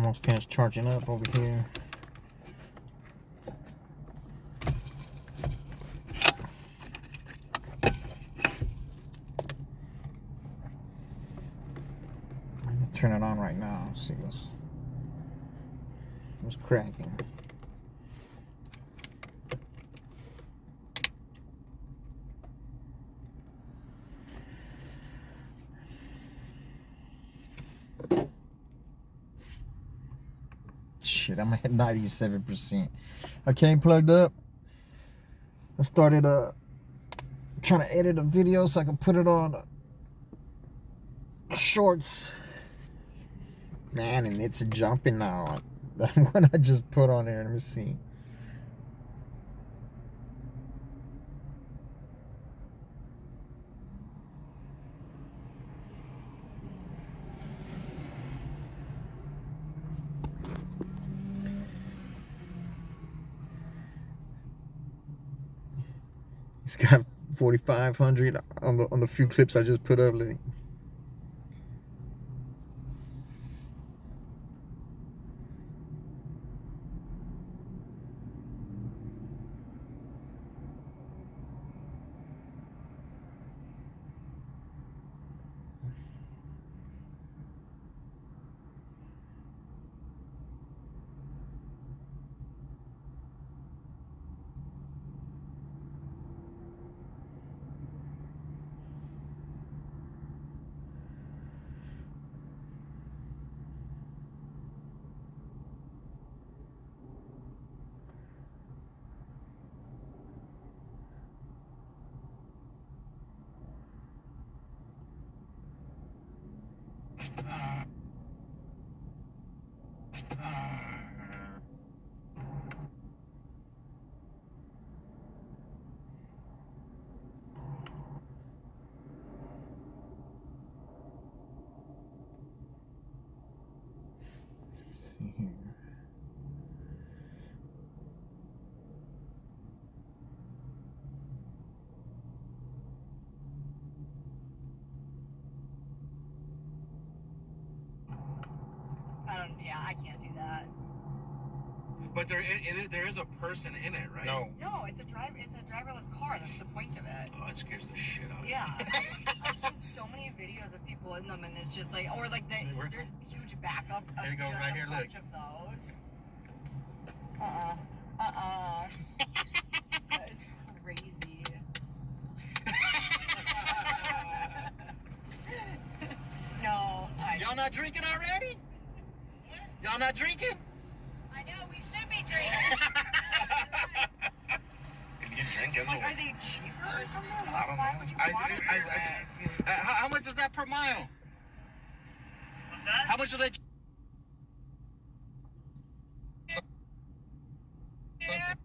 almost finished charging up over here. Let's turn it on right now. See what's cracking. Shit, I'm at 97%. Okay, plugged up. I started trying to edit a video so I can put it on shorts. Man, and it's jumping now. The one I just put on there. Let me see. It's got 4,500 on the few clips I just put up. Like, see here. Yeah, I can't do that. But there is a person in it, right? No, it's a driverless car. That's the point of it. Oh, it scares the shit out of me. Yeah, I've seen so many videos of people in them, and it's just like, or like there's huge backups of Here you go, just right a here, bunch look. of those. That is crazy. No, Y'all not drinking already? Y'all not drinking? I know, we should be drinking. If you drink, like, are they cheaper or something? I don't know. Why would you want it? How much is that per mile? What's that? How much are they? Something.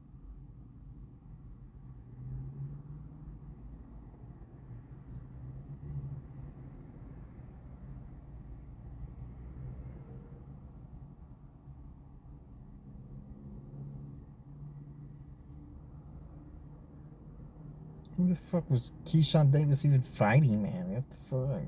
Who the fuck was Keyshawn Davis even fighting, man? What the fuck?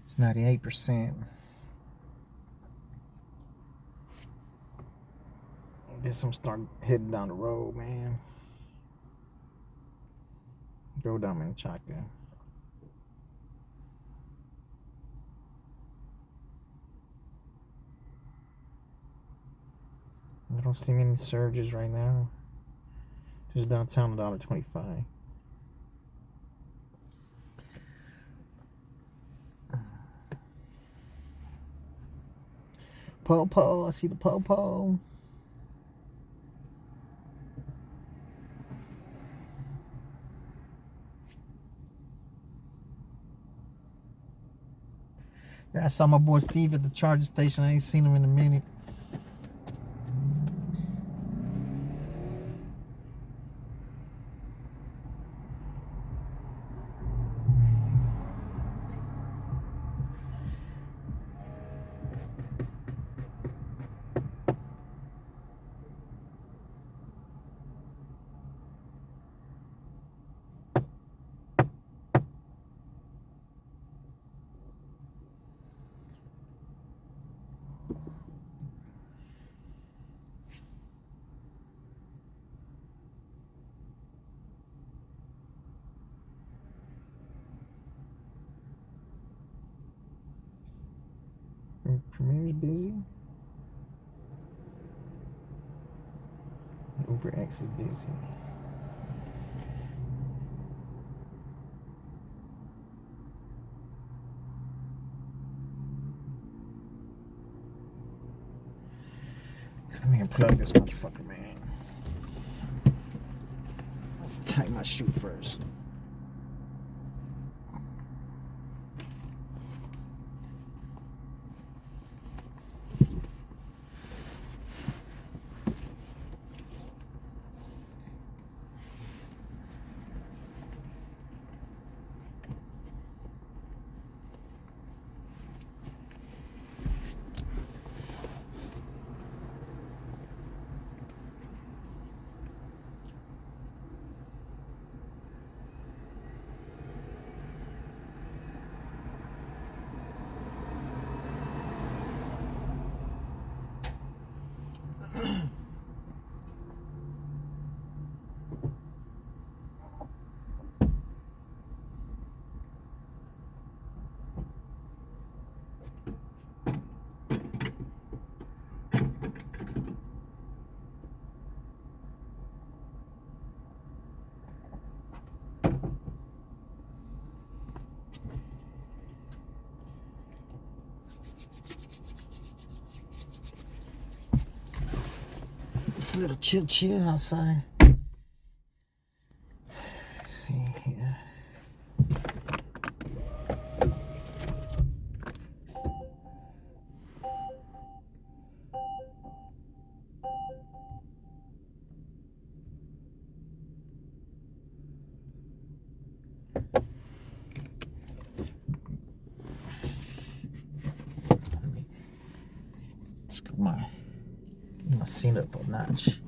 It's 98%. I guess I'm starting heading down the road, man. Go down and check there. don't see many surges right now. Just downtown, $1.25. Po-po, I see the po-po. Yeah, I saw my boy Steve at the charger station. I ain't seen him in a minute. Premiere's busy. Uber X is busy. So let me unplug this motherfucker, man. Tie my shoe first. It's a little chill outside. Let's see here. Let's get my scene up a notch.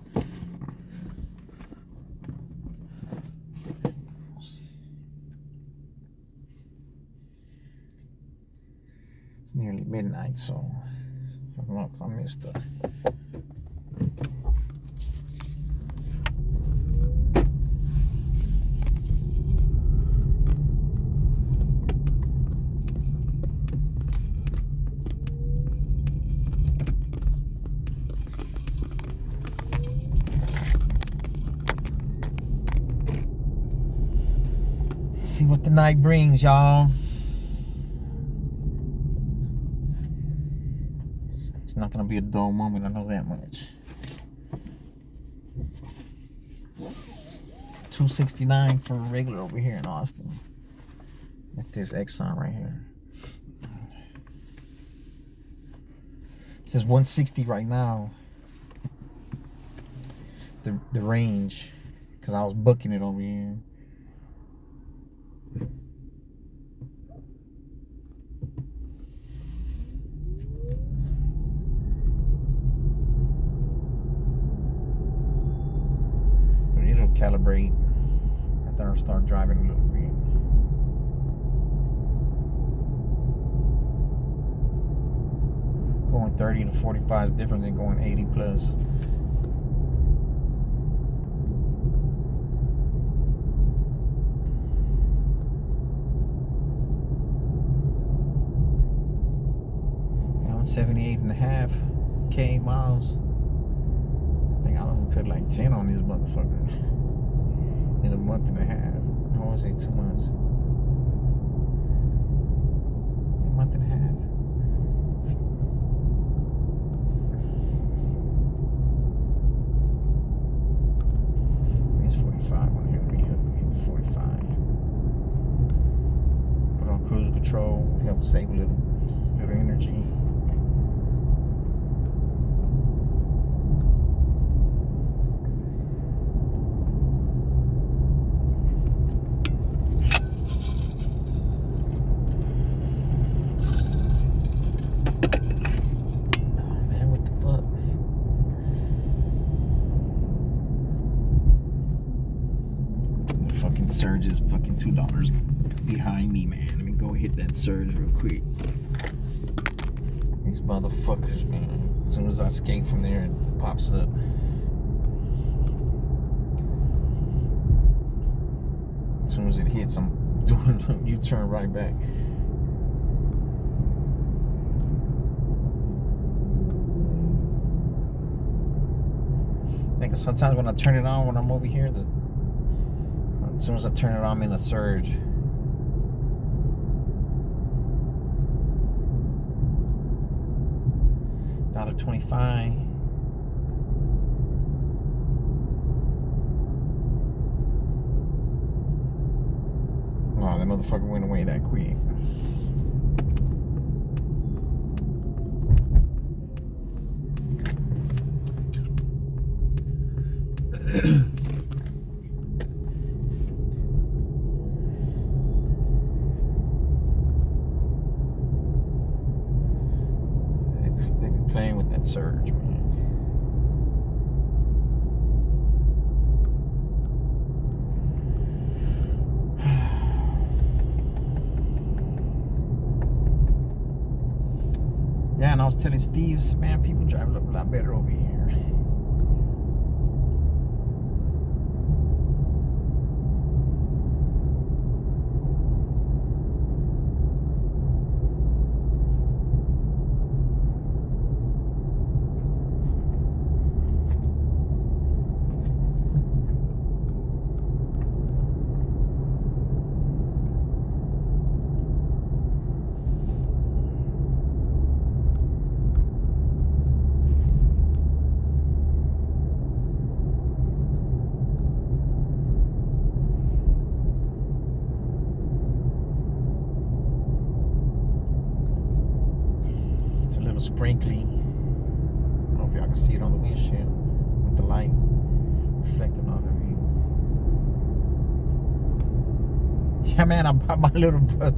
It's nearly midnight, so I don't know if I missed the see what the night brings, y'all. It's not gonna be a dull moment, I know that much. 269 for a regular over here in Austin. At this Exxon right here. It says 160 right now. The range, because I was booking it over here. It'll calibrate after I start driving a little bit. Going 30 to 45 is different than going 80 plus. Now I'm 78.5K miles. put like 10 on this motherfucker in a month and a half. I want to say 2 months. A month and a half. It's 45 on here. We hit the 45. Put on cruise control. Help save a little energy. Surge is fucking $2 behind me, man. Let me go hit that surge real quick. These motherfuckers, man. As soon as I escape from there, it pops up. As soon as it hits, I'm doing a U-turn right back. I think sometimes when I turn it on, when I'm over here, as soon as I turn it on, I'm in a surge. $1.25. Oh, that motherfucker went away that quick. They be playing with that surge, man. Yeah, and I was telling Steve, man, people drive a lot better over here. It's a little sprinkly. I don't know if y'all can see it on the windshield with the light reflecting off of you. Yeah, man, I bought my little brother.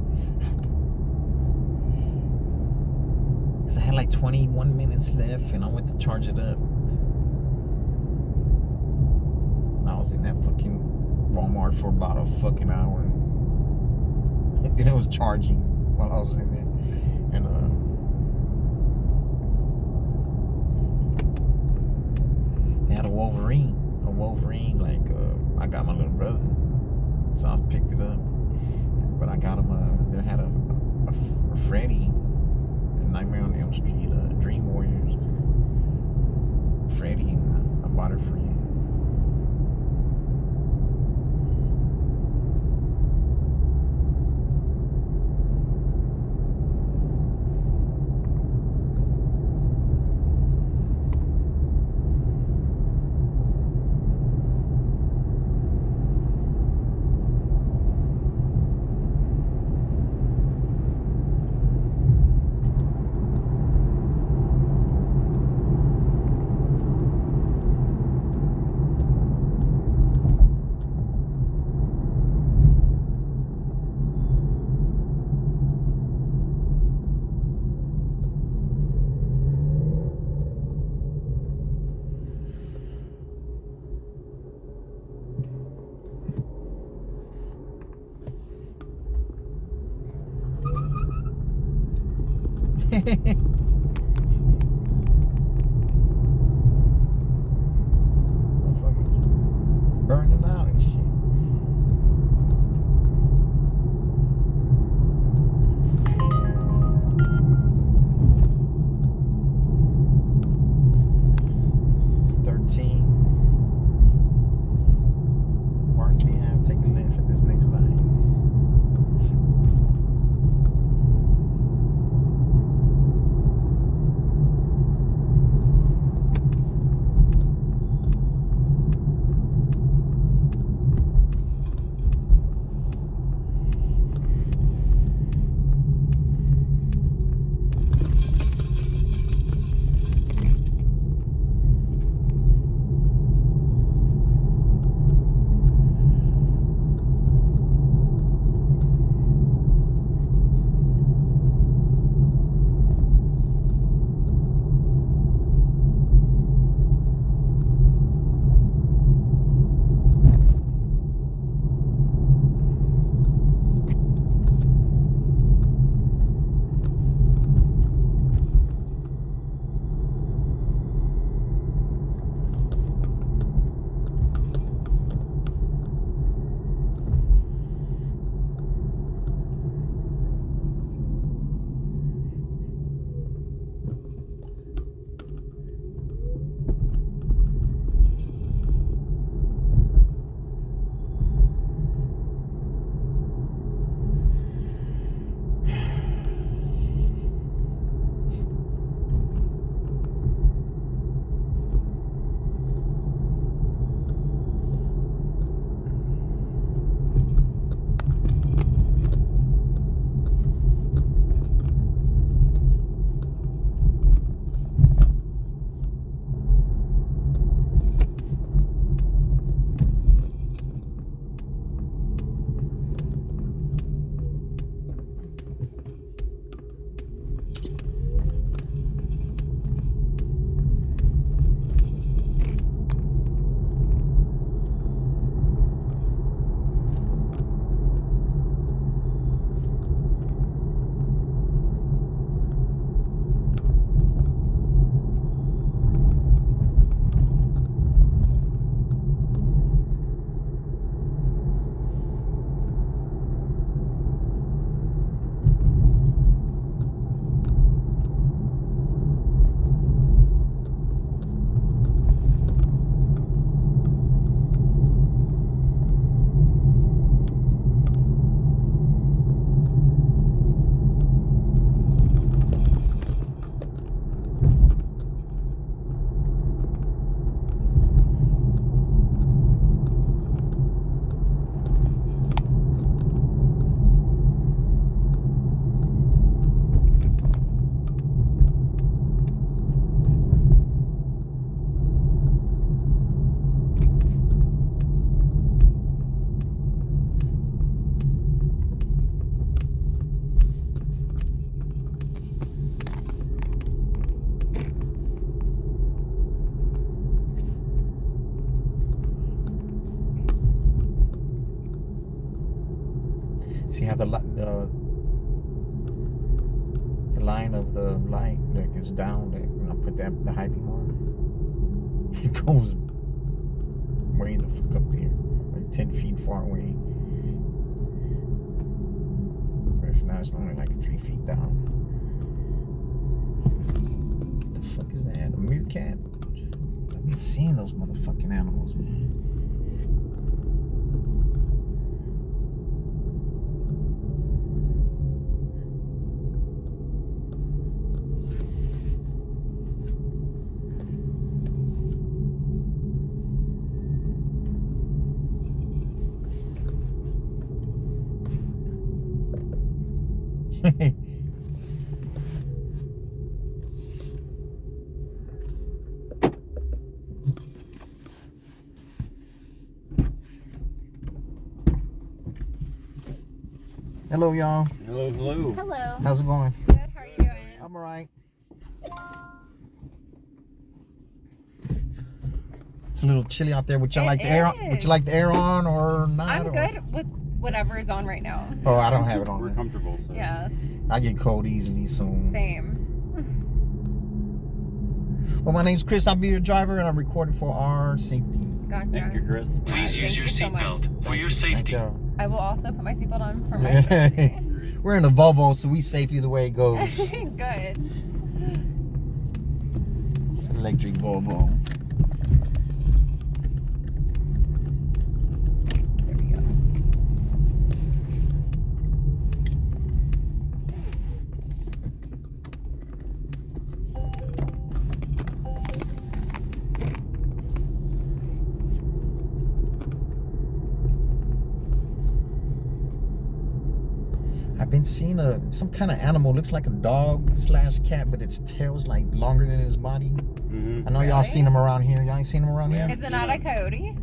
Cause I had like 21 minutes left and I went to charge it up. And I was in that fucking Walmart for about a fucking hour. And it was charging while I was in there. And they had a Wolverine, like I got my little brother, so I picked it up. But I got him. They had a Freddy, Nightmare on Elm Street, Dream Warriors, Freddy. I bought it for you. Motherfuckers burning out and shit. $13. See how the line of the light that is down, that when I put that the high beam on, it goes way the fuck up there, like 10 feet far away. But if not, it's only like 3 feet down. What the fuck is that? A meerkat? I've been seeing those motherfucking animals, man. Hello, y'all. Hello, hello. Hello. How's it going? Good. How are you doing? I'm alright. It's a little chilly out there. Would you It like the air? Would is. you like the air on or not? I'm or- good with whatever is on right now. Oh, I don't have it on. We're there. comfortable, so. Yeah. I get cold easily, so. Same. Well, my name's Chris. I'll be your driver, and I'm recording for our safety. Gotcha. Thank you, Chris. Please Thank use your you so much. seatbelt for your Thank safety. you. I will also put my seatbelt on for my safety. We're in a Volvo, so we safe either way it goes. Good. It's an electric Volvo. There we go. I've been seeing some kind of animal. Looks like a dog / cat, but its tail's like longer than his body. Mm-hmm. I know y'all Really? seen them around here. Y'all ain't seen them around We here? haven't. Is it not a coyote?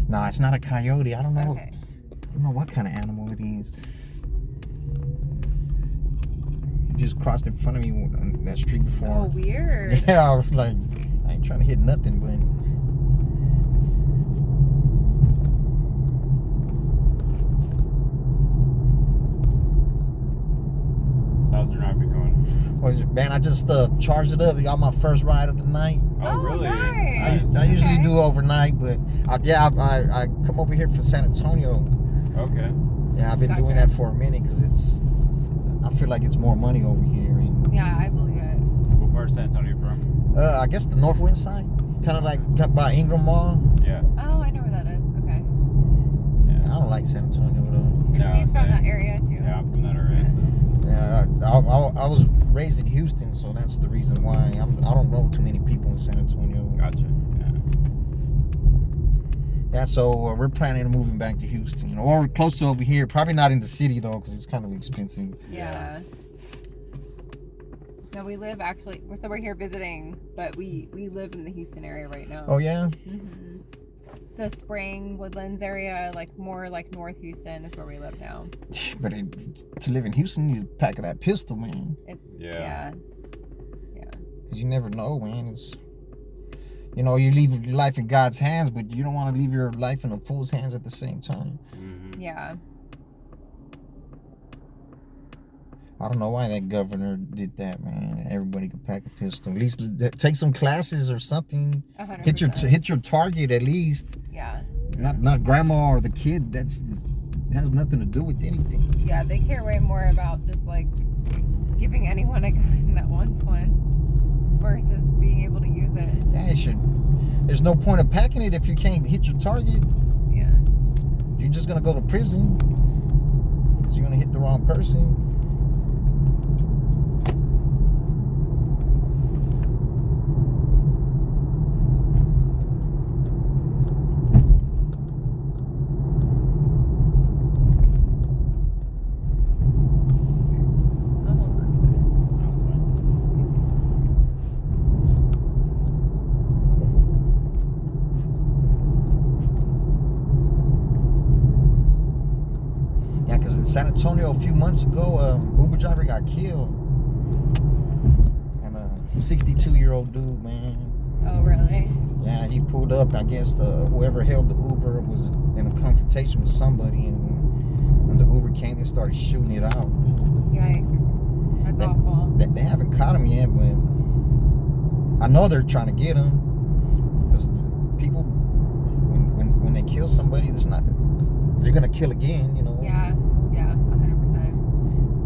Nah, it's not a coyote. I don't know. Okay. I don't know what kind of animal it is. He just crossed in front of me on that street Oh, before. weird. Yeah, I was like, I ain't trying to hit nothing, but How's your night been going? well, man, I just charged it up. Got my first ride of the night. Oh, really? nice. I usually Okay. do overnight, but I come over here from San Antonio. Okay. Yeah, I've been doing Gotcha. that for a minute because I feel like it's more money over here. And Yeah, I believe it. What part of San Antonio you from? I guess the northwest side, kind of like cut by Ingram Mall. Yeah. Oh, I know where that is. Okay. I don't like San Antonio though. No, He's from same. that area too. Yeah, I'm from that area, so. Yeah, I was raised in Houston, so that's the reason why. I don't know too many people in San Antonio. Gotcha. Yeah. Yeah, so we're planning on moving back to Houston, or close to over here. Probably not in the city though, because it's kind of expensive. Yeah. No, we live actually. So we're here visiting, but we live in the Houston area right now. Oh yeah. Mm-hmm. So Spring, Woodlands area, like more like North Houston is where we live now. But to live in Houston, you pack that pistol, man. It's Yeah. yeah. Because you never know, man. It's, you know, you leave your life in God's hands, but you don't want to leave your life in a fool's hands at the same time. Mm-hmm. Yeah. I don't know why that governor did that, man. Everybody could pack a pistol. At least take some classes or something. 100%. Hit your target at least. Yeah. Not grandma or the kid. That has nothing to do with anything. Yeah, they care way more about just like giving anyone a gun that wants one versus being able to use it. Yeah, it should. There's no point of packing it if you can't hit your target. Yeah. You're just gonna go to prison because you're gonna hit the wrong person. I'll hold on to it. No, it's fine. Yeah, because in San Antonio a few months ago, Uber driver got killed. And a 62-year-old dude, man. Oh, really? Yeah, he pulled up. I guess whoever held the Uber was in a confrontation with somebody, and when the Uber came, they started shooting it out. Yikes. That's awful. They haven't caught him yet, but I know they're trying to get him. Because people, when they kill somebody, they're gonna kill again, you know. Yeah, 100%.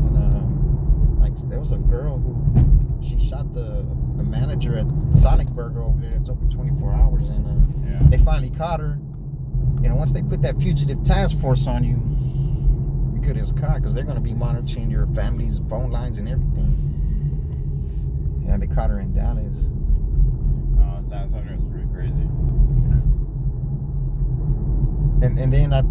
And like there was a girl who she shot the manager at Sonic Burger over there that's open 24 hours, and they finally caught her. You know, once they put that fugitive task force on you, you could have caught, because they're gonna be monitoring your family's phone lines and everything. Yeah, they caught her in Dallas. Oh, sounds like it's pretty crazy. And then I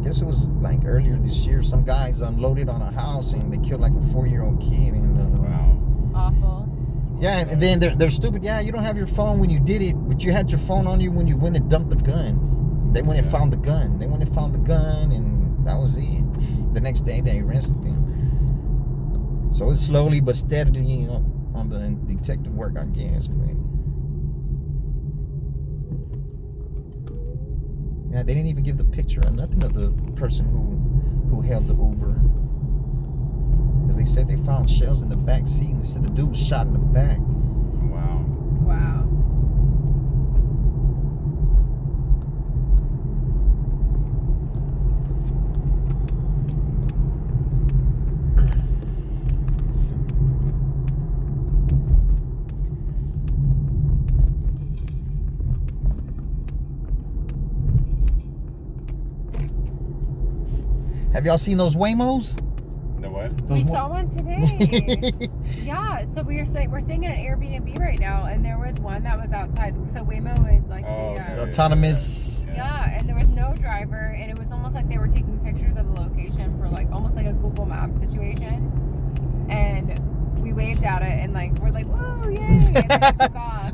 guess it was like earlier this year, some guys unloaded on a house and they killed like a 4-year-old kid. And Wow. Awful. yeah, and then they're stupid. Yeah, you don't have your phone when you did it, but you had your phone on you when you went and dumped the gun. They went and found the gun. And that was it. The next day they arrested them. So it's slowly but steadily, you know, on the detective work, I guess. But yeah, they didn't even give the picture or nothing of the person who held the Uber. Because they said they found shells in the back seat, and they said the dude was shot in the back. Wow. Wow. Have y'all seen those Waymos? The what? We saw one today. Yeah, so we're staying in an Airbnb right now, and there was one that was outside. So Waymo is like The autonomous. Yeah, and there was no driver, and it was almost like they were taking pictures of the location for like almost like a Google Maps situation. And we waved at it, and like we're like, "Whoa, yay!" And then it took off.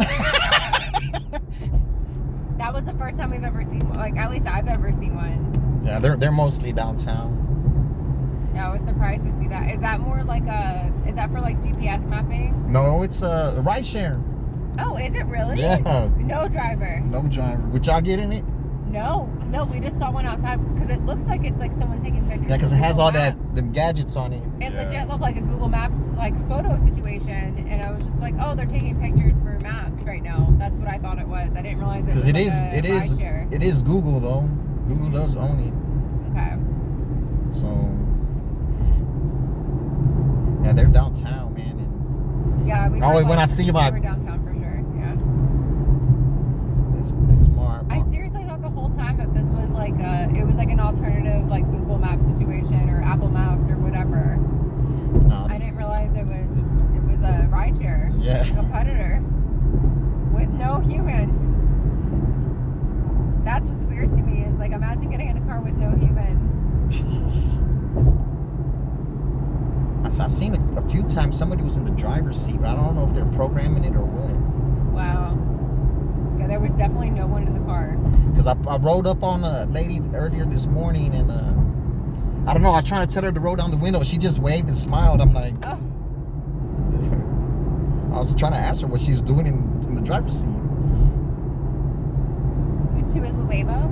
That was the first time we've ever seen one. Like, at least I've ever seen one. Yeah, they're mostly downtown. Yeah, I was surprised to see that. Is that more like is that for like GPS mapping? No, it's a ride share. Oh, is it really? Yeah. No driver. No driver. Would y'all get in it? No, we just saw one outside because it looks like it's like someone taking pictures. Yeah, because it of has Google all Maps. them gadgets on it. It legit looked like a Google Maps like photo situation, and I was just like, oh, they're taking pictures for maps right now. That's what I thought it was. I didn't realize it was Because rideshare. it is Google though. Google does own it. Okay. So yeah, they're downtown, man. And Yeah, we were. always when I like- see we my were downtown for sure. Yeah. it's more. I seriously thought the whole time that this was like it was like an alternative like Google Maps situation or Apple Maps or whatever. No, I didn't realize it was a rideshare competitor with no human. That's what's weird to me is like imagine getting in a car with no human. I've seen a few times somebody was in the driver's seat, but I don't know if they're programming it or what. Wow. Yeah, there was definitely no one in the car. Because I rode up on a lady earlier this morning, and I don't know, I was trying to tell her to roll down the window. She just waved and smiled. I'm like, Oh. I was trying to ask her what she was doing in the driver's seat. And she was with Waymo?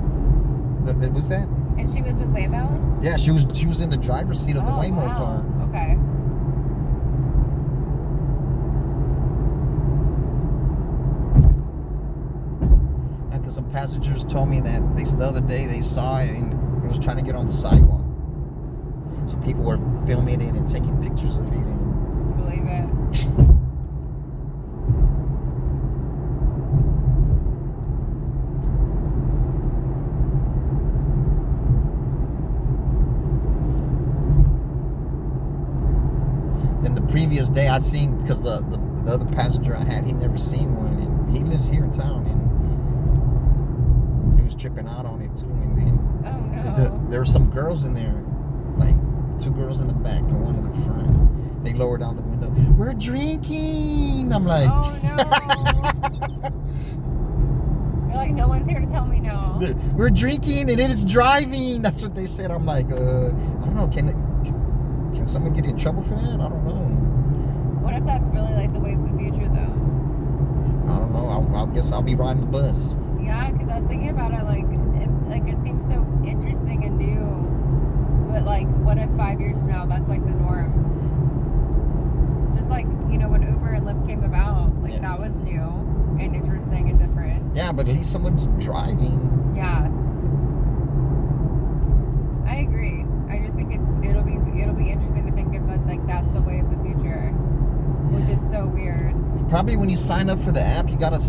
What's that? And she was with Waymo? Yeah, she was in the driver's seat of the Waymo car. Okay. Because some passengers told me that the other day they saw it and it was trying to get on the sidewalk. So people were filming it and taking pictures of it. And Believe it. then the previous day I seen, because the other passenger I had, he never seen one, and he lives here in town, and he was tripping out on it too. And then Oh no. there were some girls in there, like 2 girls in the back and 1 in the front. They lowered down the window. We're drinking. I'm like, Oh no. They're like, no one's here to tell me no. we're drinking and it is driving. That's what they said. I'm like, I don't know. Can someone get in trouble for that? I don't know. What if that's really like the way of the future though? I don't know. I guess I'll be riding the bus. Yeah, because I was thinking about it, like it seems so interesting and new now that's like the norm. Just like, you know, when Uber and Lyft came about, like that was new and interesting and different. Yeah, but at least someone's driving. Yeah. I agree. I just think it'll be interesting to think if like that's the way of the future, which is so weird. Probably when you sign up for the app, you gotta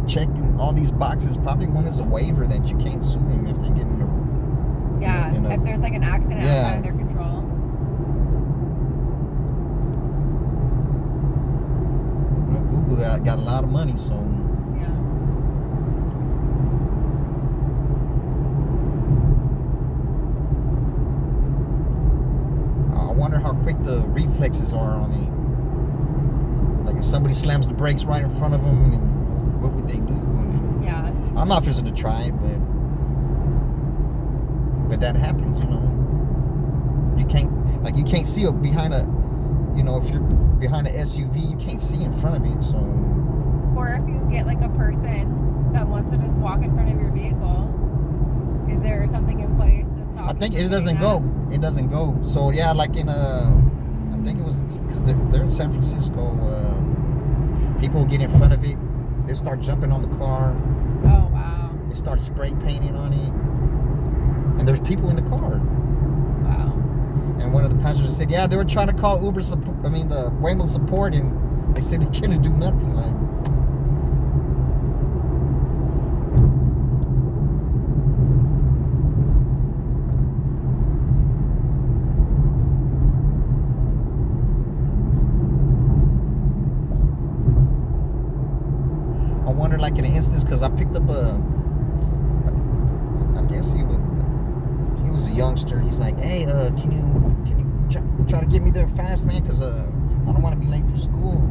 check in all these boxes. Probably one is a waiver that you can't sue them if they're getting Yeah, if there's like an accident outside of their control. Well, Google got a lot of money, so. Yeah. I wonder how quick the reflexes are on the. Like if somebody slams the brakes right in front of them, then what would they do? Yeah. I'm not fishing to try it, but that happens, you know. You can't see it behind a, you know, if you're behind an SUV, you can't see in front of it, so. Or if you get like a person that wants to just walk in front of your vehicle, is there something in place to stop? I think it doesn't go. It doesn't go. So yeah, like in I think it was because they're in San Francisco. People get in front of it, they start jumping on the car. Oh wow. They start spray painting on it, and there's people in the car. Wow. And one of the passengers said, "Yeah, they were trying to call Uber support. The Waymo support, and they said they couldn't do nothing." Like. I wonder, like in an instance, because I picked up I guess he was a youngster. He's like, "Hey, can you try to get me there fast, man? Because I don't want to be late for school."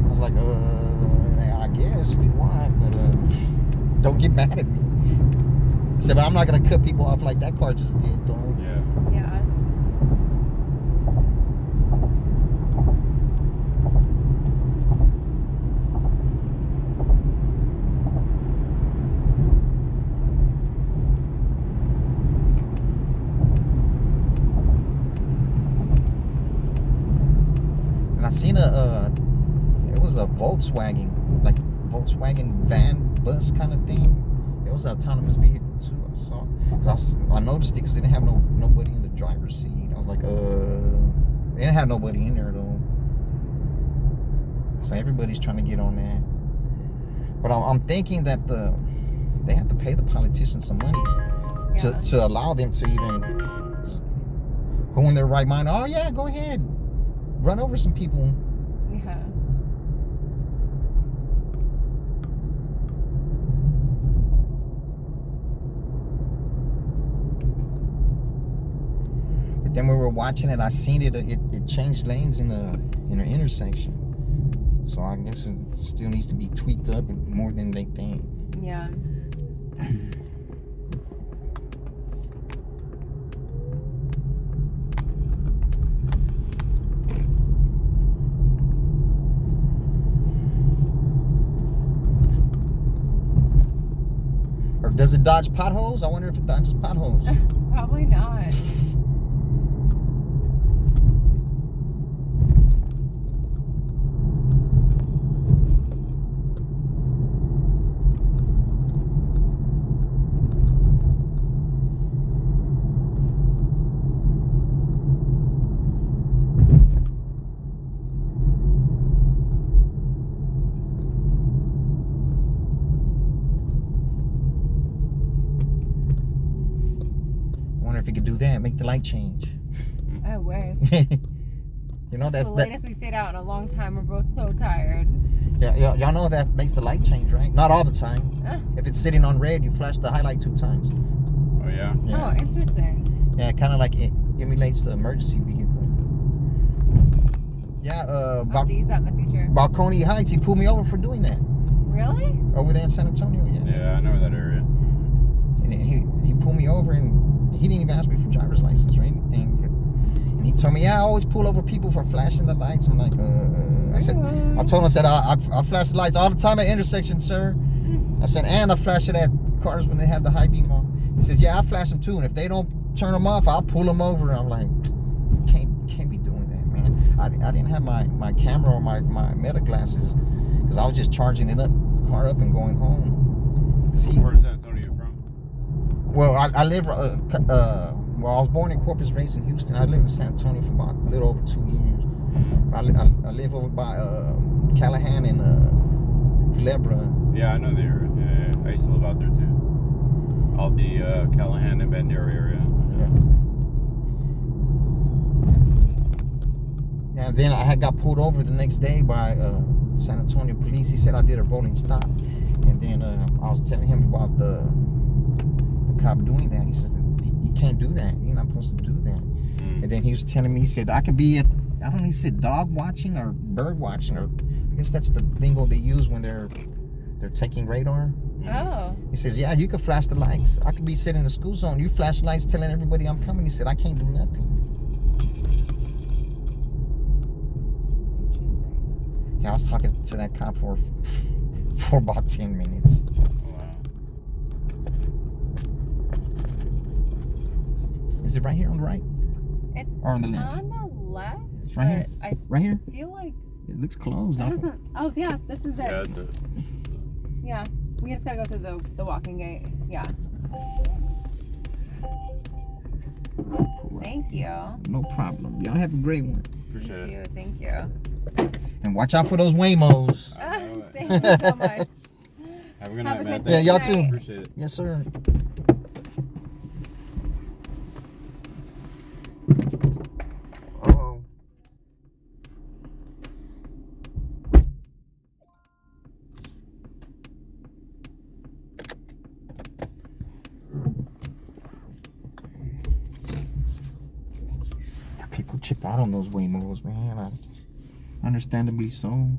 I was like, I guess if you want, but don't get mad at me. He said, "But I'm not gonna cut people off like that car just did, though." Yeah. Yeah. I seen it was a Volkswagen van bus kind of thing. It was an autonomous vehicle too. I saw, I noticed it because they didn't have nobody in the driver's seat. I was like, they didn't have nobody in there though. So everybody's trying to get on that. But I'm thinking that they have to pay the politicians some money to allow them to even who in their right mind. Oh yeah, go ahead. Run over some people. Yeah. But then we were watching it. I seen it. It changed lanes in an intersection. So I guess it still needs to be tweaked up more than they think. Yeah. Or does it dodge potholes? I wonder if it dodges potholes. Probably not. If it could do that, make the light change. I wish. You know That's the latest we stayed out in a long time. We're both so tired. Yeah, y'all know that makes the light change, right? Not all the time. If it's sitting on red, you flash the highlight 2 times. Oh yeah. Oh, interesting. Yeah, kind of like it emulates the emergency vehicle. Yeah, I'll have to use that in the future. Balcony Heights, he pulled me over for doing that. Really? Over there in San Antonio, yeah. Yeah, I know that area. And he pulled me over and he didn't even ask me for driver's license or anything. And he told me, yeah, I always pull over people for flashing the lights. I'm like, I told him, I said, I flash the lights all the time at intersections, sir. I said, and I flash it at cars when they have the high beam on. He says, yeah, I flash them too. And if they don't turn them off, I'll pull them over. And I'm like, I didn't have my camera or my meta glasses because I was just charging the car up and going home. Where is San Antonio from? Well, I live. Well, I was born in Corpus, raised in Houston. I lived in San Antonio for about a little over 2 years. I live over by Callahan and Culebra. Yeah, I know the area. Yeah, I used to live out there too. All the Callahan and Bandera area. Yeah. And then I got pulled over the next day by San Antonio police. He said I did a rolling stop, and then I was telling him about the cop doing that. He says you can't do that. You're not supposed to do that. And then he was telling me, he said I could be at, I don't know, he said dog watching or bird watching, or I guess that's the lingo they use when they're taking radar. Oh. He says, yeah, you can flash the lights. I could be sitting in the school zone. You flash lights telling everybody I'm coming. He said, I can't do nothing. Interesting. Yeah, I was talking to that cop for about 10 minutes. Wow. Is it right here on the right? It's Or on the left? on the left. It's right here. I Right here? feel like It looks closed. that doesn't. Oh yeah, this is it. Yeah, that's it. Yeah, we just gotta go through the walking gate. Yeah. Thank you. No problem. Y'all have a great one. Appreciate Thank it. you. Thank you. And watch out for those Waymos. I know it. Thank you so much. Have a good Have night, a man. good Yeah, y'all night. too. Appreciate it. Yes, sir. Uh-oh. People chip out on those Waymos, man. Understandably so.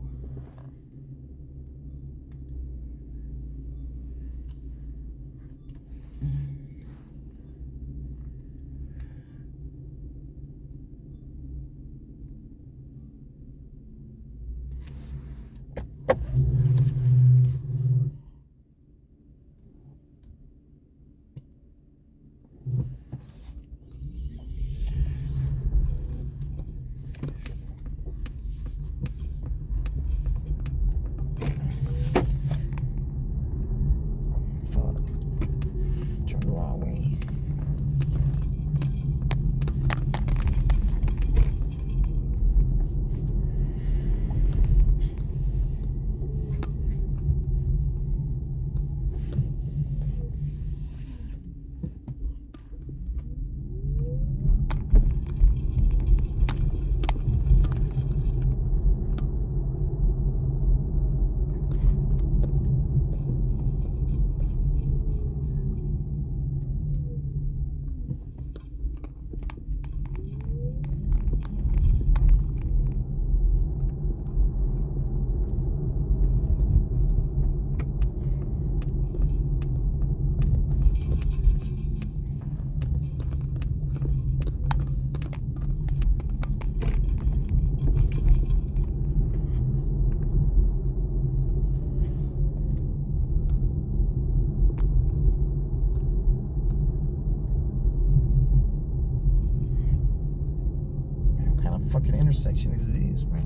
Turn the wrong way. What kind of fucking intersection is this, man?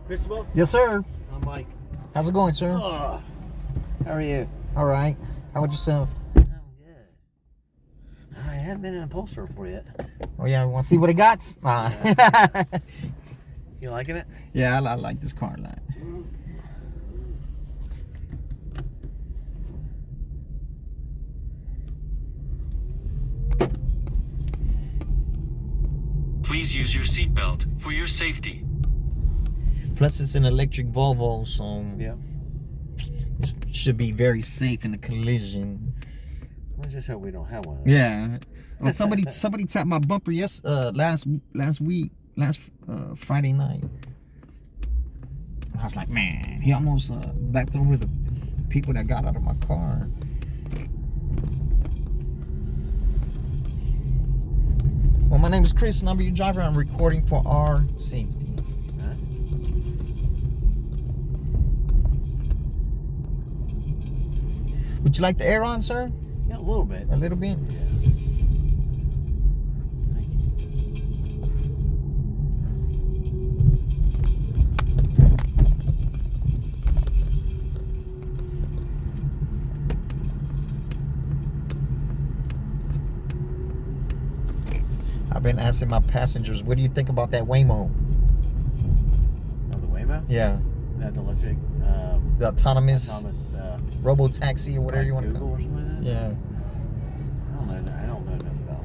Cristobal? Yes, sir. I'm Mike. How's it going, sir? Oh, how are you? All right. How about yourself? I'm good. I haven't been in a Pulse before yet. Oh, yeah. Want to see what it got? Nah. You liking it? Yeah, I like this car a lot. Please use your seatbelt for your safety. Plus, it's an electric Volvo, so Yeah. it should be very safe in a collision. Let's just hope we don't have one of those. Yeah. Well, somebody tapped my bumper last Friday night. I was like, man, he almost backed over the people that got out of my car. Well, my name is Chris, and I'll be your driver. I'm recording for our safety. Huh? Would you like the air on, sir? Yeah, a little bit. A little bit? Yeah. Thank you. I've been asking my passengers, what do you think about that Waymo? Oh, the Waymo? Yeah. That electric. The autonomous Thomas. robo-taxi or whatever you want to Google call or something like that? it. Yeah. I don't know enough about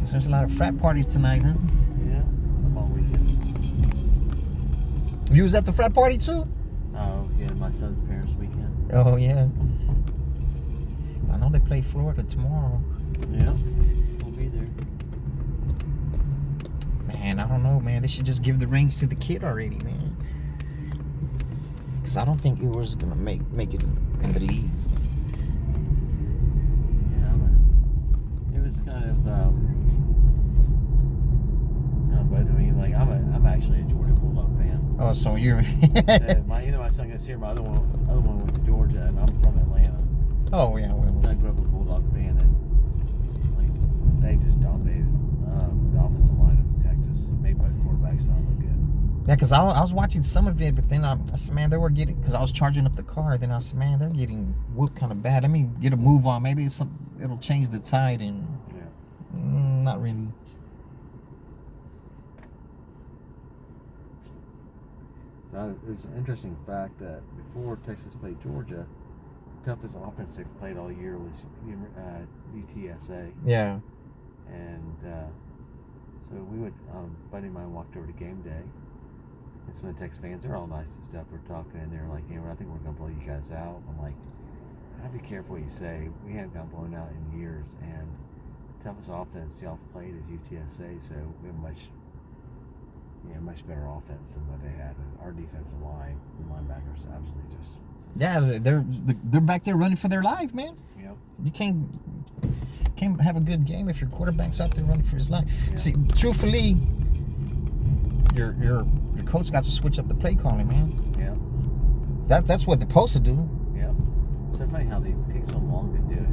it. There's a lot of frat parties tonight, huh? Yeah. I'm all weekend. You was at the frat party too? Oh, yeah, my son's parents' weekend. Oh, yeah. I know they play Florida tomorrow. Yeah. We'll be there. Man, I don't know, man. They should just give the reins to the kid already, man. Because I don't think it was going to make it in the league. Yeah, it was kind of both of me. Like I'm actually a Georgia Bulldog fan. Oh, so you're... my son goes here. My other one went to Georgia, and I'm from Atlanta. Oh, yeah, So well. I grew up a Bulldog fan, and like they just dominated the offensive line of Texas. Made both quarterbacks not look good. Yeah, because I was watching some of it, but then I said, man, they were getting... Because I was charging up the car. Then I said, man, they're getting whooped kind of bad. Let me get a move on. Maybe it'll change the tide, and... Yeah. Not really. So there's an interesting fact that before Texas played Georgia, the toughest offense they've played all year was UTSA. Yeah. And so we went, buddy of mine walked over to game day, and some of the Texas fans, they're all nice and stuff. We're talking, and they're like, I think we're going to blow you guys out. I'm like, I'd be careful what you say. We haven't gotten blown out in years, and the toughest offense y'all have played is UTSA, so we have much better offense than what they had. And our defensive line and linebackers absolutely just... Yeah, they're back there running for their life, man. Yep. You can't have a good game if your quarterback's out there running for his life. Yeah. See, truthfully, your coach got to switch up the play calling, man. Yeah. That's what they're supposed to do. Yeah. It's so funny how they take so long to do it.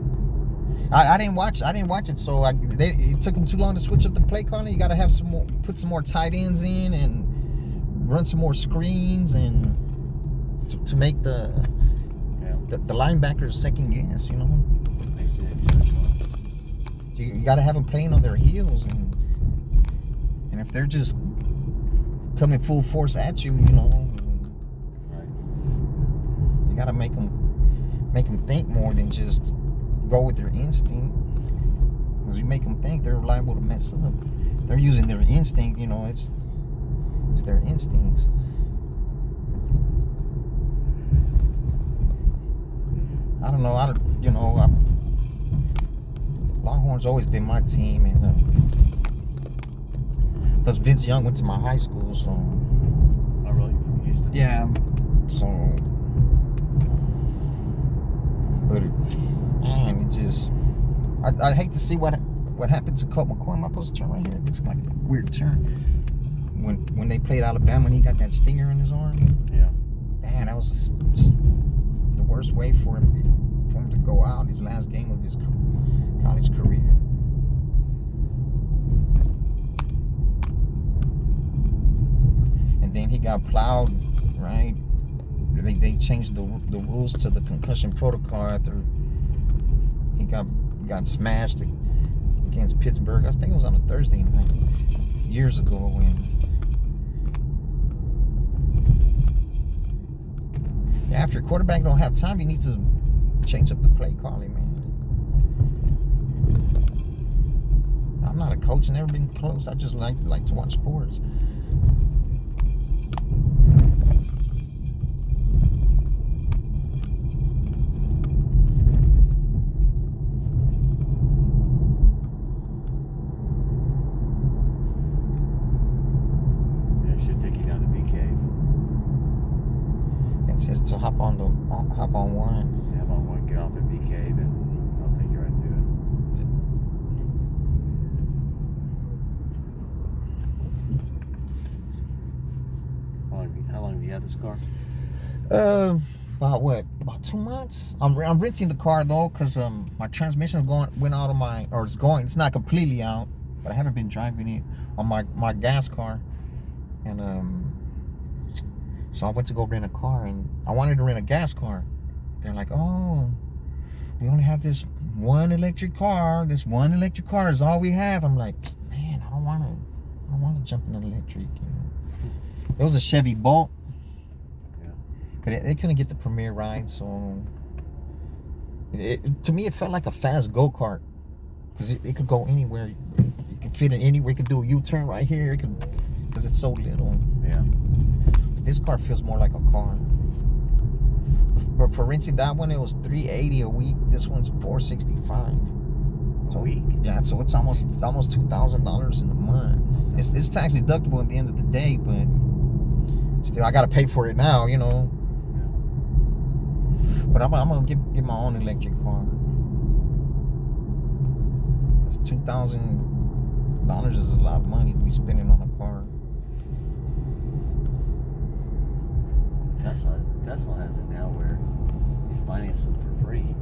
I didn't watch it, so it took them too long to switch up the play calling. You got to have put some more tight ends in and run some more screens and to make the linebackers second guess, you know. Makes it interesting. You got to have them playing on their heels, and if they're just coming full force at you, you know, Right. you got to make them think more than just go with their instinct. Because you make them think, they're liable to mess up. They're using their instinct, you know. It's their instincts. I don't know. Longhorns always been my team, and plus Vince Young went to my high school, so. Oh, really? You're from Houston? Yeah. So, but man, it just. I hate to see what happened to Colt McCoy. Am I supposed to turn right here? It looks like a weird turn. When they played Alabama and he got that stinger in his arm. Yeah. Man, that was the worst way for him to go out, his last game of his college career. and then he got plowed, right? They changed the rules to the concussion protocol after he got smashed against Pittsburgh. I think it was on a Thursday night years ago when. Yeah, if your quarterback don't have time, you need to change up the play calling, man. I'm not a coach, never been close. I just like to watch sports. Yeah, it should take you down to Bee Cave. It says to hop on one. Yeah, hop on one, get off at Bee Cave, and I'll take you right to it. How long have you had this car? About 2 months. I'm renting the car though, cause my transmission went out of my, or it's not completely out, but I haven't been driving it on my gas car, and so I went to go rent a car, and I wanted to rent a gas car. They're like, oh, we only have this one electric car. This one electric car is all we have. I'm like, man, I don't want to jump in an electric. You know? It was a Chevy Bolt. But they couldn't get the Premier ride, so to me it felt like a fast go-kart, because it could go anywhere. You could fit it anywhere. You could do a U-turn right here. It could, because it's so little. Yeah. But this car feels more like a car. But for renting that one, it was $380 a week. This one's $465 a week. Yeah, so it's almost $2,000 in a month. It's tax deductible at the end of the day, but still, I gotta pay for it now, you know. But I'm gonna get my own electric car. It's $2,000 is a lot of money to be spending on a car. Tesla has it now where you finance them for free.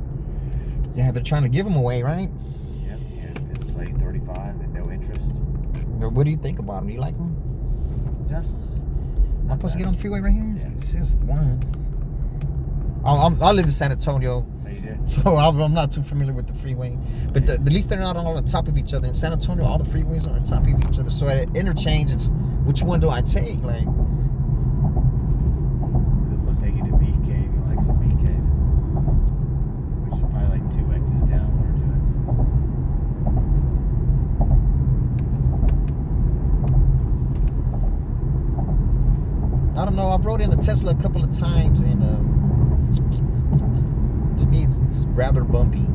Yeah, they're trying to give them away, right? Yep, yeah, it's like 35 and no interest. What do you think about them? Do you like them? Teslas. I'm supposed to get on the freeway right here? Yeah. This is one. I live in San Antonio, so I'm not too familiar with the freeway. But at least they're not all on top of each other. In San Antonio, all the freeways are on top of each other. So at interchange, it's which one do I take? Like, this will take you to Bee Cave. You like some Bee Cave? Which is probably like 2 X's down, 1 or 2 X's. I don't know. I've rode in a Tesla a couple of times, and to me, it's rather bumpy.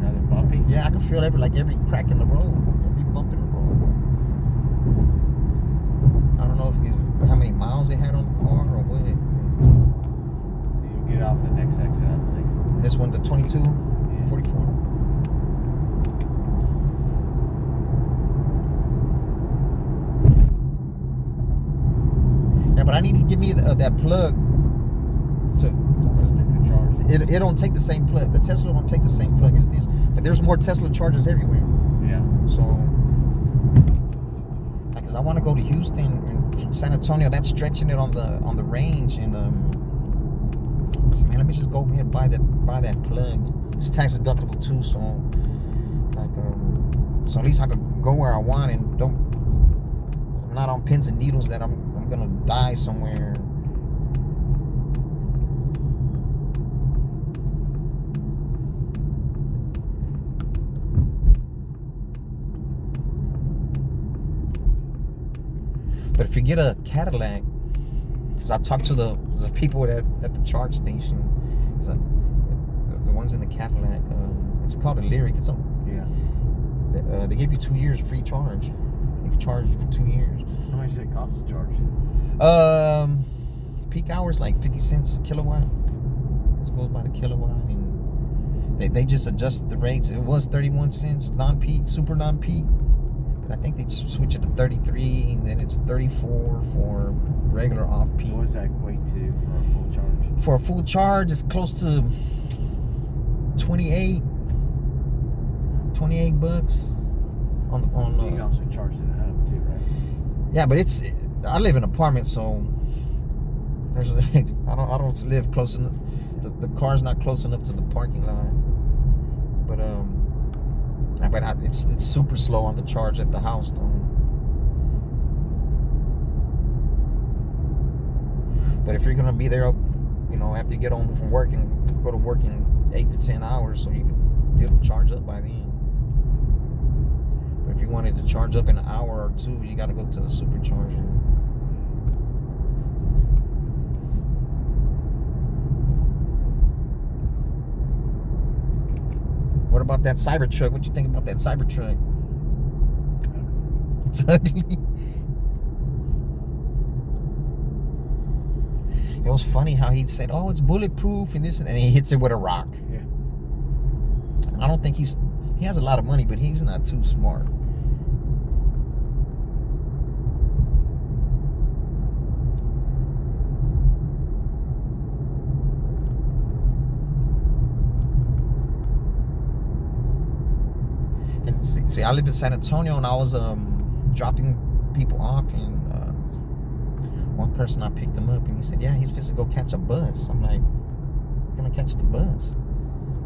Rather bumpy? Yeah, I can feel every crack in the road, every bump in the road. I don't know how many miles they had on the car or what. So you'll get off the next exit, I believe. This one, the 22, Yeah. 44. Yeah, but I need to give me that plug. Because it don't take the same plug. The Tesla don't take the same plug as this. But there's more Tesla chargers everywhere. Yeah. So, because I want to go to Houston and from San Antonio, that's stretching it on the range. And so man, let me just go ahead and buy that plug. It's tax deductible too, so so at least I can go where I want and I'm not on pins and needles that I'm gonna die somewhere. But if you get a Cadillac, because I talked to the people at the charge station, so the ones in the Cadillac, it's called a Lyriq. It's they give you 2 years free charge. You can charge for 2 years. How much does it cost to charge? Peak hours like 50 cents a kilowatt. This goes by the kilowatt, and they just adjusted the rates. It was 31 cents non-peak, super non-peak. I think they switch it to 33, and then it's 34 for regular off-peak. What does that equate to for a full charge? For a full charge, it's close to 28 bucks. You can also charge it at home too, right? Yeah, but I live in an apartment, so there's I don't live close enough. The car's not close enough to the parking lot. But it's super slow on the charge at the house though. But if you're gonna be there, you know, after you get home from work and go to work in 8 to 10 hours, so it'll charge up by then. But if you wanted to charge up in an hour or two, you got to go to the supercharger. What about that Cybertruck? What you think about that Cybertruck? It's ugly. It was funny how he said, "Oh, it's bulletproof," and this, and he hits it with a rock. Yeah. I don't think he has a lot of money, but he's not too smart. And see, I live in San Antonio, and I was dropping people off, and one person, I picked him up, and he said, "Yeah, he's supposed to go catch a bus." I'm like, "I'm gonna catch the bus."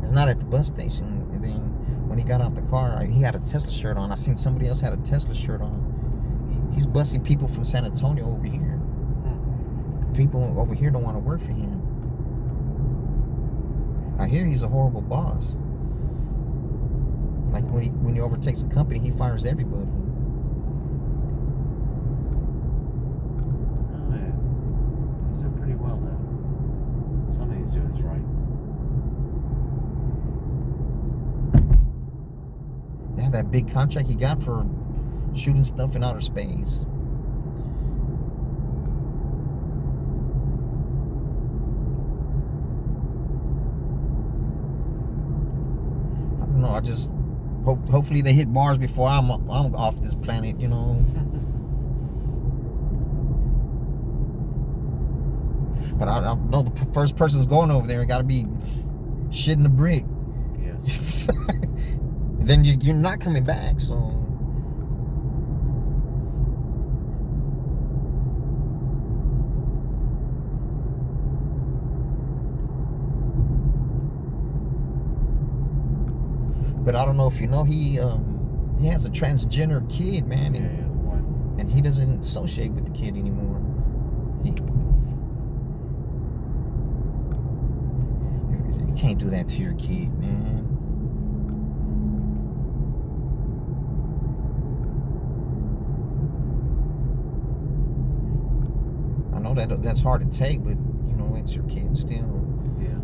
It's not at the bus station. And then when he got out the car, he had a Tesla shirt on. I seen somebody else had a Tesla shirt on. He's busing people from San Antonio over here. People over here don't want to work for him. I hear he's a horrible boss. Like when he overtakes a company, he fires everybody. Oh yeah, he's doing pretty well though. Something he's doing is right. Yeah, that big contract he got for shooting stuff in outer space. I don't know. I just hopefully they hit Mars before I'm off this planet. You know. But I know the first person's going over there. Got to be shitting a brick. Yes. Then you're not coming back, so. But I don't know if you know, he has a transgender kid, man, and, Yeah, he has one. and he doesn't associate with the kid anymore. You can't do that to your kid, man. I know that's hard to take, but you know, it's your kid still. Yeah.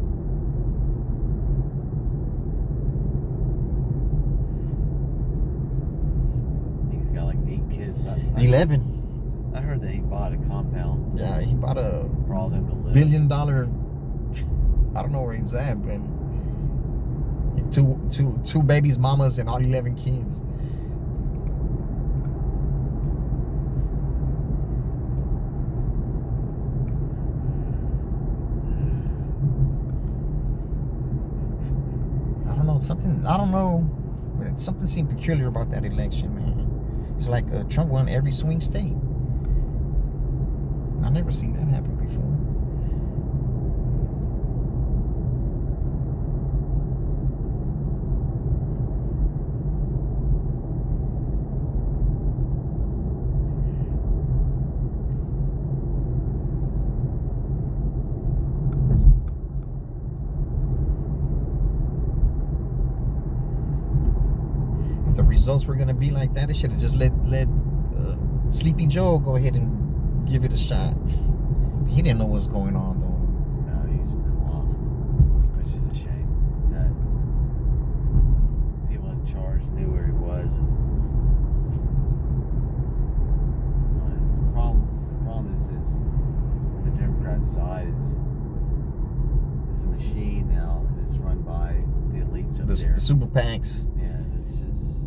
I think he's got like 8 kids. 11. I heard that he bought a compound Yeah, he bought a for all them to live. $1 billion. I don't know where he's at, but two babies, mamas, and all 11 kids. I don't know. Something seemed peculiar about that election, man. It's like Trump won every swing state. I've never seen that happen before. If the results were gonna be like that, they should have just let Sleepy Joe go ahead and give it a shot. He didn't know what's going on though. No, he's been lost, which is a shame. That people in charge knew where he was, and the problem is the Democrat side is it's a machine now, and it's run by the elites up there. The super PACs. Yeah, it's just,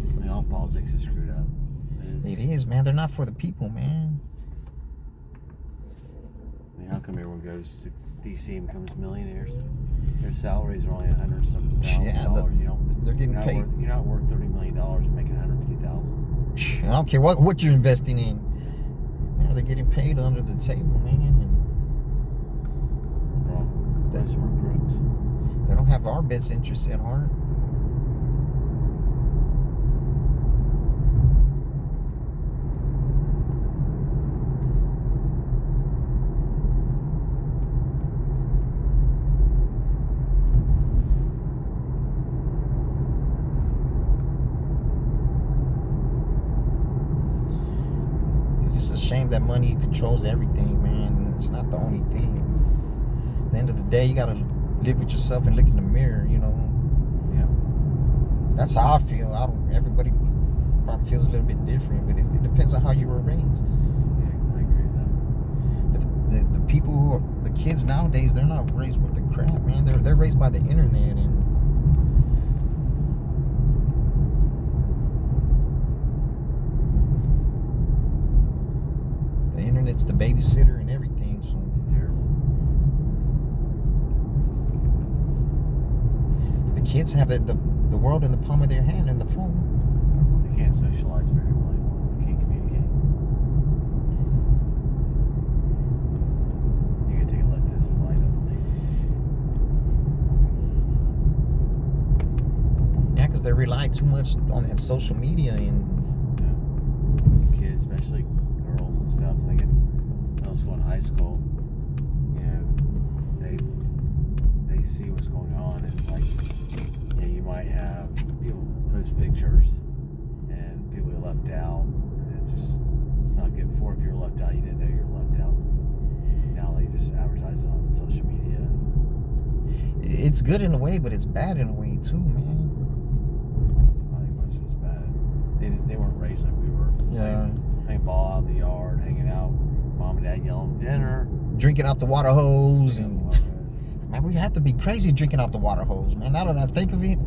I mean, all politics is screwed up. It is, man. They're not for the people, man. I mean, how come everyone goes to DC and becomes millionaires? Their salaries are only $100-something thousand. Yeah, You know, they're getting paid. You're not worth $30 million and making $150,000. I don't care what you're investing in. Now they're getting paid under the table, man. And Those were crooks. they don't have our best interests at heart. It's just a shame that money controls everything, man. And it's not the only thing. At the end of the day, you gotta live with yourself and look in the mirror, you know. Yeah. That's how I feel. Everybody probably feels a little bit different, but it depends on how you were raised. Yeah, I agree with that. But the people who are the kids nowadays, they're not raised with the crap, man. They're raised by the internet, and the internet's the babysitter and everything. So It's terrible. the kids have the world in the palm of their hand and the phone. They can't socialize very well anymore. They can't communicate. You gotta take a look at this light, I believe. Yeah, because they rely too much on that social media and Kids, especially girls and stuff, they get middle school and high school. You know, they see what's going on, and like, you know, you might have people post pictures and people get left out, and it's not good for. If you're left out, you didn't know you were left out. Now they just advertise it on social media. it's good in a way, but it's bad in a way too, man. I think most of it's bad. They weren't raised like we were. Yeah. Playing ball out in the yard, hanging out, mom and dad yelling dinner. Drinking out the water hose and and man, we have to be crazy drinking out the water hose, man. Now that I think of it,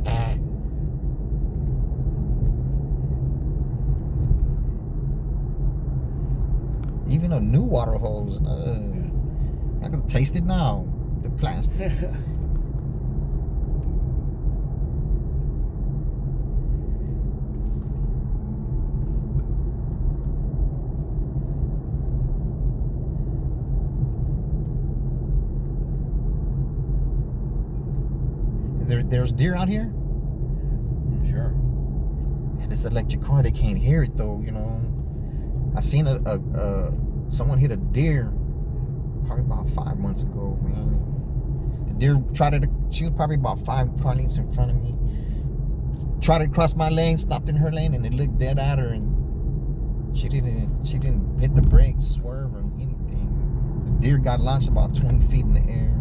even a new water hose, I can taste it now. The plastic. There's deer out here. Sure. Man, this electric car, they can't hear it though, you know. I seen someone hit a deer probably about 5 months ago, man. The deer she was probably about 5 car lengths in front of me. Tried to cross my lane, stopped in her lane, and it looked dead at her, and she didn't hit the brakes, swerve, or anything. The deer got launched about 20 feet in the air.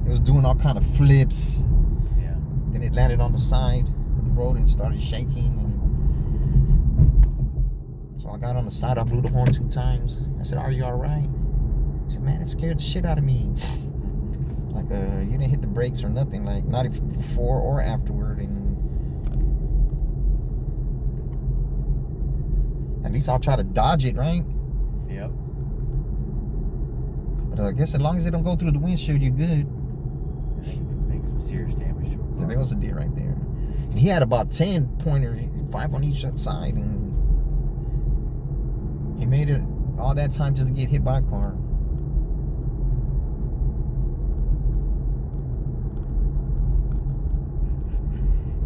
It was doing all kind of flips. Yeah. Then it landed on the side of the road and started shaking. And so I got on the side. I blew the horn 2 times. I said, "Are you all right?" He said, "Man, it scared the shit out of me." Like, you didn't hit the brakes or nothing. Like, not even before or afterward. And at least I'll try to dodge it, right? Yep. But I guess as long as they don't go through the windshield, you're good. I think it makes some serious damage to a car. There was a deer right there. And he had about 10 pointers, 5 on each side, and he made it all that time just to get hit by a car.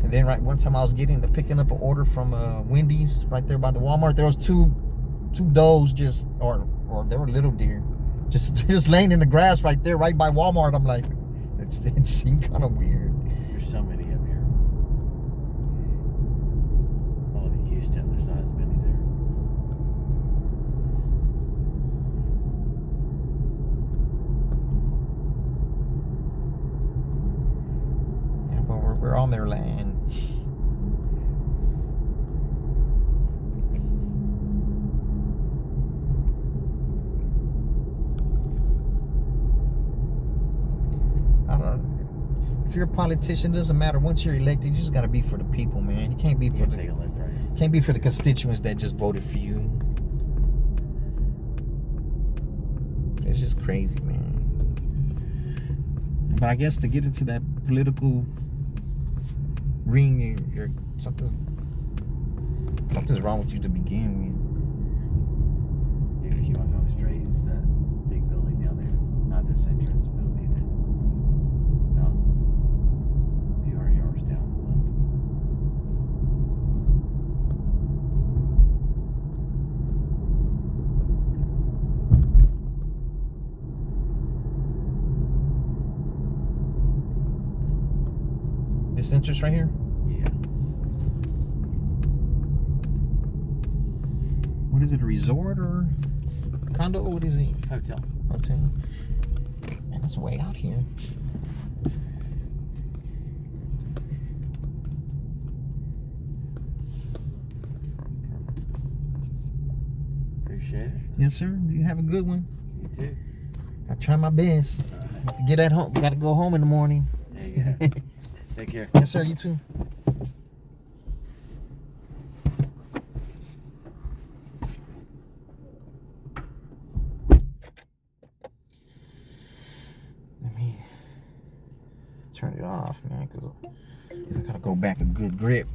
And then one time I was picking up an order from Wendy's right there by the Walmart. There was two does or there were little deer just laying in the grass right there, right by Walmart. I'm like, it seemed kind of weird. There's so many up here. Well, in Houston, there's not as many there. Yeah, but we're on their land. If you're a politician, it doesn't matter. Once you're elected, you just gotta be for the people, man. You can't be for Take a lift right here. can't be for the constituents that just voted for you. It's just crazy, man. But I guess to get into that political ring, you're something. Something's wrong with you to begin with. You gotta keep on going straight. It's that big building down there. Not this entrance, but it'll be the about 200 yards down on the left. This entrance right here? Yeah. What is it, a resort or condo? What is it? Hotel. Hotel. Man, that's way out here. Appreciate it. Yes, sir. You have a good one. You too. I try my best. Have to get at home. Got to go home in the morning. There you go. Take care. Yes, sir. You too. Let me turn it off, man, because I got to go back a good grip.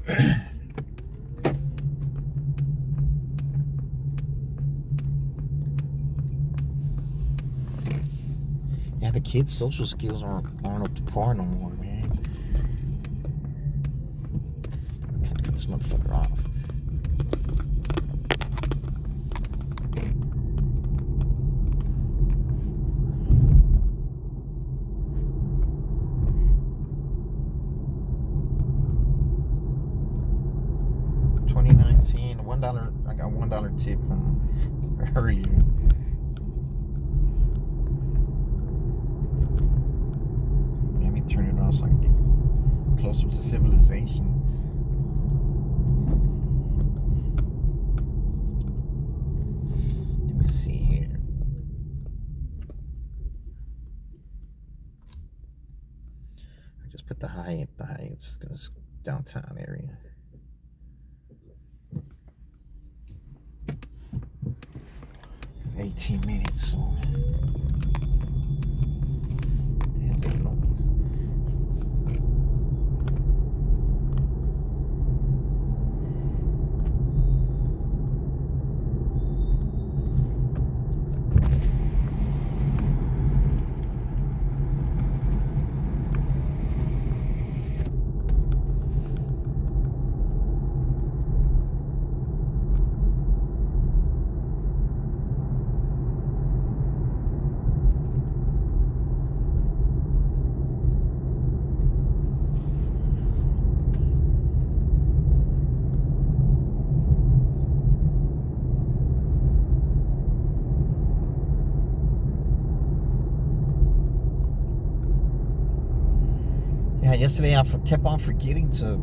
Yeah, the kids' social skills aren't up to par no more, man. Gotta cut this motherfucker off. $20.19, $1. I got $1 tip from earlier. Turn it off so I can get closer to civilization. Let me see here. I just put the Hyatt. The Hyatt's downtown area. This is 18 minutes, so. What the hell's that noise? Yesterday I kept on forgetting to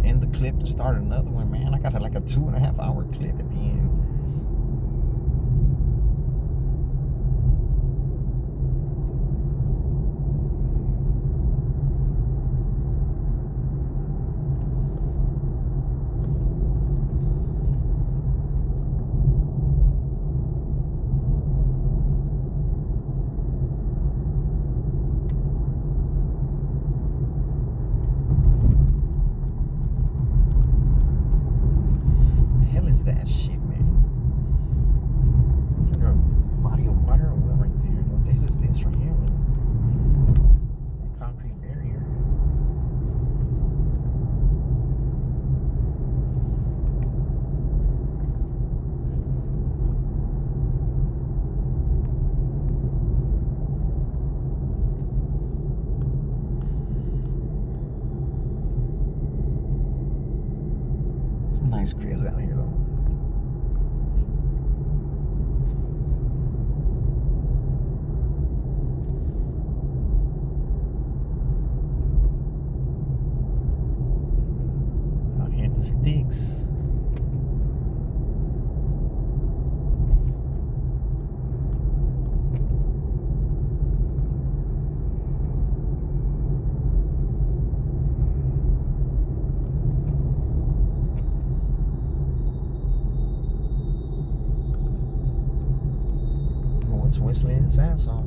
end the clip to start another one, man. I got like a 2.5 hour clip at the end. That shit, man. Is there a body of water or what right there? What the hell is this right here? That concrete barrier. Some nice cribs out here though. Sticks. Oh, it's whistling its ass off.